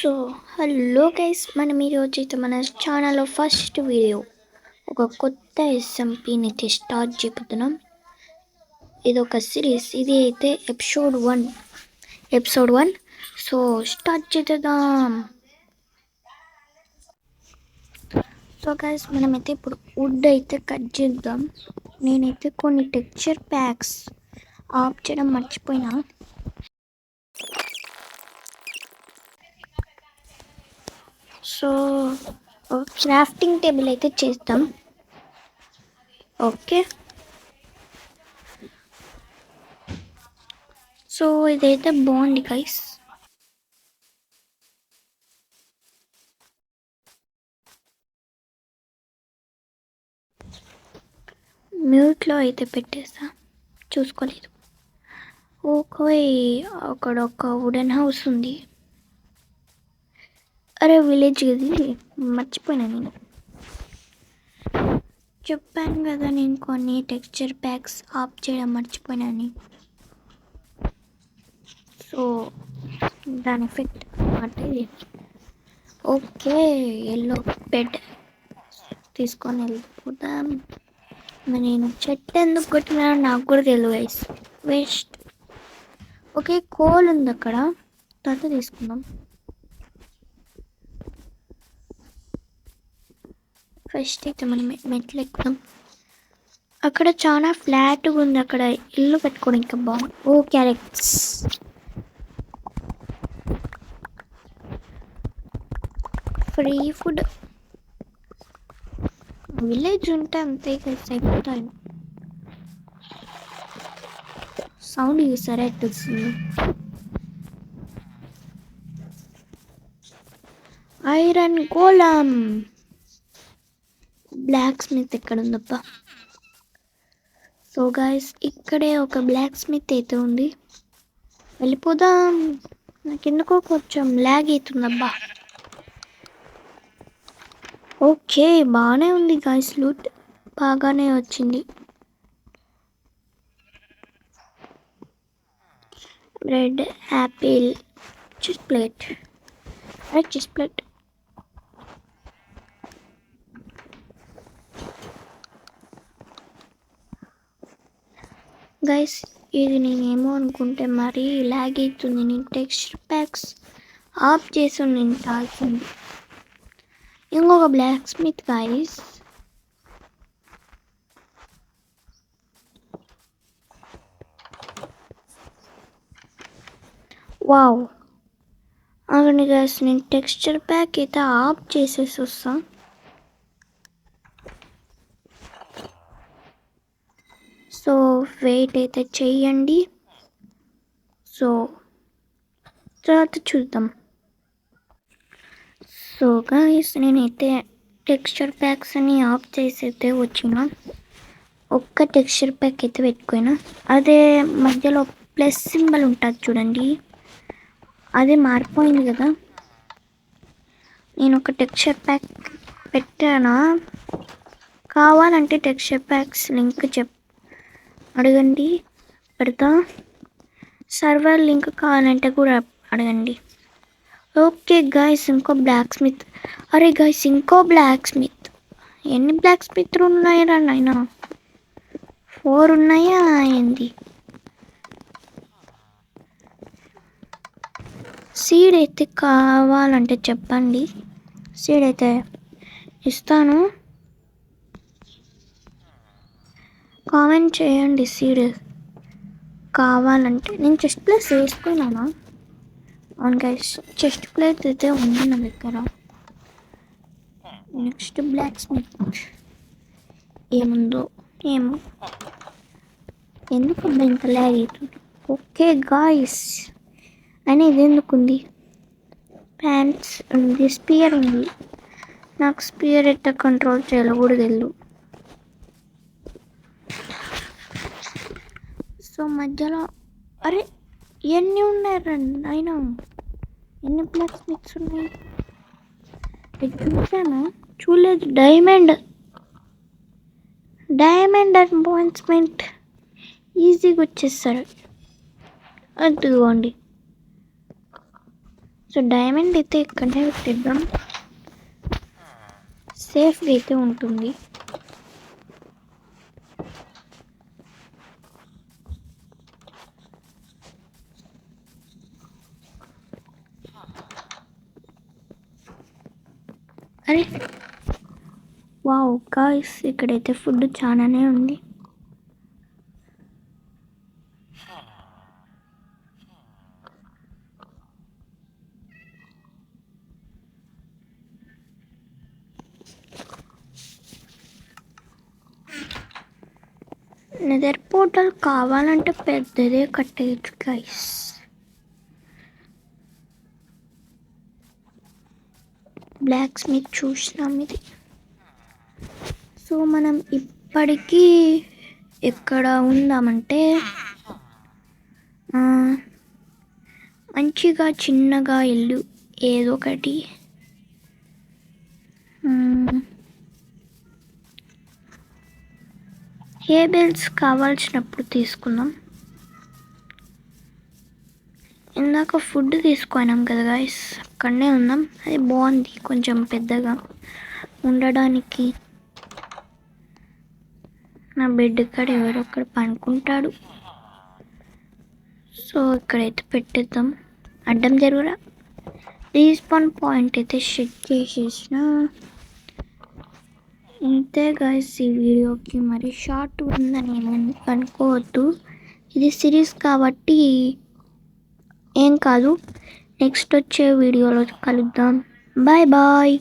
So hello guys, మనం ఈరోజు అయితే మన ఛానల్లో ఫస్ట్ వీడియో ఒక కొత్త ఎస్ఎంపీని అయితే స్టార్ట్ చేపుతున్నాం. ఇది ఒక సిరీస్, ఇది అయితే ఎపిసోడ్ 1. సో స్టార్ట్ చేద్దాం. సో గైస్, మనమైతే ఇప్పుడు వుడ్ అయితే కట్ చేద్దాం. నేనైతే కొన్ని టెక్స్చర్ ప్యాక్స్ ఆఫ్ చేయడం మర్చిపోయినా. సో క్రాఫ్టింగ్ టేబుల్ అయితే చేద్దాం. ఓకే, సో ఇదైతే బాగుంది గైస్. మ్యూట్లో అయితే పెట్టేసా, చూసుకోలేదు. ఓకే, అక్కడ ఒక వుడెన్ హౌస్ ఉంది. అరే విలేజ్ ఇది మర్చిపోయినా. నేను చెప్పాను కదా, నేను కొన్ని టెక్స్చర్ ప్యాక్స్ ఆఫ్ చేయడం మర్చిపోయినాని. సో దాని ఎఫెక్ట్ అన్నమాట ఇది. ఓకే, ఎల్లో బెడ్ తీసుకొని వెళ్ళిపోతాం. నేను చెట్టు ఎందుకు కొట్టినా నాకు కూడా తెలియదు గైస్, వేస్ట్. ఓకే, కోల్ ఉంది అక్కడ, తర్వాత తీసుకుందాం. ఫస్ట్ అయితే మనం మెట్లు ఎక్కుదాం. అక్కడ చాలా ఫ్లాట్గా ఉంది, అక్కడ ఇల్లు పెట్టుకోవడం ఇంకా బాగుంది. ఓ క్యారెట్స్, ఫ్రీ ఫుడ్. విలేజ్ ఉంటే అంతే కలిసి అయిపోతాయి. సౌండ్ చూసారా ఎట్టు వస్తుంది. ఐరన్ గోళం. బ్లాక్ స్మిత్ ఎక్కడ ఉందప్ప? సో గాయస్, ఇక్కడే ఒక బ్లాక్ స్మిత్ అయితే ఉంది, వెళ్ళిపోదాం. నాకు ఎందుకో కొంచెం ల్యాగ్ అవుతుందబ్బా. ఓకే, బాగానే ఉంది గాయస్, లూట్ బాగానే వచ్చింది. Red Apple, chest plate. Chest plate. Guys, ఇది నేనేమో అనుకుంటే మరీ లాగ్ అవుతుంది. నేను టెక్స్చర్ ప్యాక్స్ ఆఫ్ చేసి నేను తాల్సింది. ఇంకొక బ్లాక్ స్మిత్ గైస్. వావ్, అవును గైస్, నేను టెక్స్చర్ ప్యాక్ అయితే ఆఫ్ చేసేసి వస్తా. సో వెయిట్ అయితే చెయ్యండి. సో తర్వాత చూద్దాం. సో గైస్, నేనైతే టెక్స్చర్ ప్యాక్స్ అని ఆఫ్ చేసి అయితే వచ్చిన. ఒక్క టెక్స్చర్ ప్యాక్ అయితే పెట్టుకున్నా. అదే మధ్యలో ప్లస్ సింబల్ ఉంటుంది చూడండి, అది మారిపోయింది కదా. నేను ఒక టెక్స్చర్ ప్యాక్ పెట్టానా, కావాలంటే టెక్స్చర్ ప్యాక్స్ లింక్ అడగండి, పెడతా. సర్వర్ లింక్ కావాలంటే కూడా అడగండి. ఓకే గాయస్, ఇంకో బ్లాక్ స్మిత్. అరే గాయస్, ఇంకో బ్లాక్ స్మిత్. ఎన్ని బ్లాక్ స్మిత్లు ఉన్నాయా నాయనా? 4 ఉన్నాయా ఏంది? సీడ్ అయితే కావాలంటే చెప్పండి, సీడ్ అయితే ఇస్తాను. కామెంట్ చేయండి సీడ్ కావాలంటే. నేను చెస్ట్ ప్లేస్ వేసుకున్నానా? అవును గైస్, చెస్ట్ ప్లేట్ అయితే ఉంది నా దగ్గర. నెక్స్ట్ బ్లాక్ స్మిత్ ఏముందో ఏమో, ఎందుకు ఇంత లాగ్ అవుతుంది. ఓకే గాయస్, అని ఇది ఎందుకు ఉంది? ప్యాంట్స్ ఉంది, స్పియర్ ఉంది. నాకు స్పియర్ ఎట్లా కంట్రోల్ చేయాలో కూడా తెలియదు. సో మధ్యలో అరే ఎన్ని ఉన్నాయి రండి అయినా, ఎన్ని బ్లాక్ స్మిత్స్ ఉన్నాయి చూసానా? చూడలేదు. డైమండ్ అడ్వాన్స్మెంట్ ఈజీగా వచ్చేస్తారు. అదిగోండి, సో డైమండ్ అయితే ఇక్కడనే పెట్టిద్దాం, సేఫ్గా అయితే ఉంటుంది. అరే వావ్ గాయ్స్, ఇక్కడైతే ఫుడ్ చాలానే ఉంది. నెదర్ పోర్టల్ కావాలంటే పెద్దదే కట్టేయచ్చు గైస్. బ్లాక్ స్మిత్ చూసినాం ఇది. సో మనం ఇప్పటికీ ఎక్కడ ఉందామంటే మంచిగా చిన్నగా ఇల్లు ఏదో ఒకటి కేబుల్స్ కావాల్సినప్పుడు తీసుకుందాం. ఇందాక ఫుడ్ తీసుకున్నాం కదా గాయస్, అక్కడనే ఉందాం. అది బాగుంది, కొంచెం పెద్దగా ఉండడానికి. నా బెడ్ కాడ ఎవరొక్కడు పనుకుంటాడు. సో ఇక్కడైతే పెట్టేద్దాం. అడ్డం జరుగురా. రీస్పాన్ పాయింట్ అయితే సెట్ చేసేసిన. ఇంతే గాయస్ ఈ వీడియోకి. మరి షార్ట్ ఉందని ఏమని అనుకోవద్దు, ఇది సిరీస్ కాబట్టి ఏం కాదు. నెక్స్ట్ వచ్చే వీడియోలో కలుద్దాం. Bye bye.